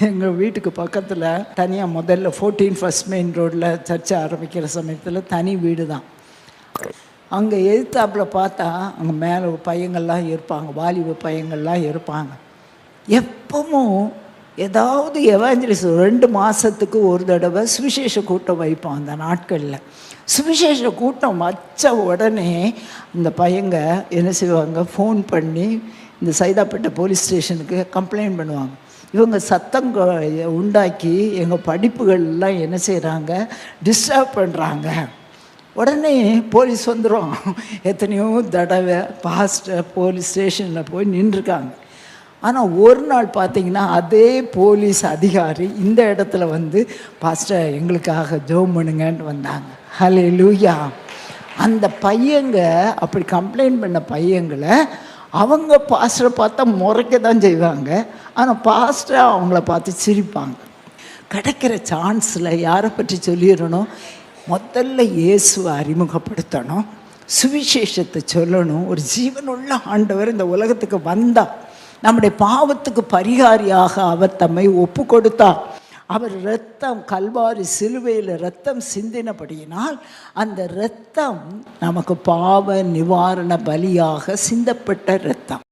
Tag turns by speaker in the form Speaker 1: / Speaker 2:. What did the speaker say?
Speaker 1: எங்கள் வீட்டுக்கு பக்கத்தில் தனியாக முதல்ல 14 ஃபர்ஸ்ட் மெயின் ரோட்டில் சர்ச்சை ஆரம்பிக்கிற சமயத்தில் தனி வீடு தான். அங்கே எதிர்த்தாப்பில் பார்த்தா அங்கே மேலே பையங்கள்லாம் இருப்பாங்க, வாலிப பையங்கள்லாம் இருப்பாங்க. எப்பவும் ஏதாவது எவாஞ்சலிஸ்ட் 2 மாதத்துக்கு ஒரு தடவை சுவிசேஷ கூட்டம் வைப்போம். அந்த நாட்களில் சுவிசேஷ கூட்டம் வச்ச உடனே இந்த பையங்க என்ன செய்வாங்க, ஃபோன் பண்ணி இந்த சைதாப்பேட்டை போலீஸ் ஸ்டேஷனுக்கு கம்ப்ளைண்ட் பண்ணுவாங்க. இவங்க சத்தம் உண்டாக்கி எங்கள் படிப்புகள்லாம் என்ன செய்கிறாங்க, டிஸ்டர்ப் பண்ணுறாங்க. உடனே போலீஸ் வந்துடும். எத்தனையோ தடவை பாஸ்டர் போலீஸ் ஸ்டேஷனில் போய் நின்றுருக்காங்க. ஆனால் ஒரு நாள் பார்த்திங்கன்னா அதே போலீஸ் அதிகாரி இந்த இடத்துல வந்து பாஸ்டர் எங்களுக்காக ஜெபம் பண்ணுங்கன்ட்டு வந்தாங்க. ஹல்லேலூயா. அந்த பையங்க அப்படி கம்ப்ளைண்ட் பண்ண பையங்களை அவங்க பாஸ்டரை பார்த்தா முறைக்க தான் செய்வாங்க. ஆனால் பாஸ்டர் அவங்கள பார்த்து சிரிப்பாங்க. கிடைக்கிற சான்ஸில் யாரை பற்றி சொல்லிடணும், முதல்ல இயேசுவை அறிமுகப்படுத்தணும், சுவிசேஷத்தை சொல்லணும். ஒரு ஜீவனுள்ள ஆண்டவர் இந்த உலகத்துக்கு வந்தார். நம்முடைய பாவத்துக்கு பரிகாரியாக அவர் தம்மை ஒப்பு கொடுத்தார். அவர் இரத்தம் கல்வாரி சிலுவையில் இரத்தம் சிந்தினபடியினால் அந்த இரத்தம் நமக்கு பாவ நிவாரண பலியாக சிந்தப்பட்ட இரத்தம்.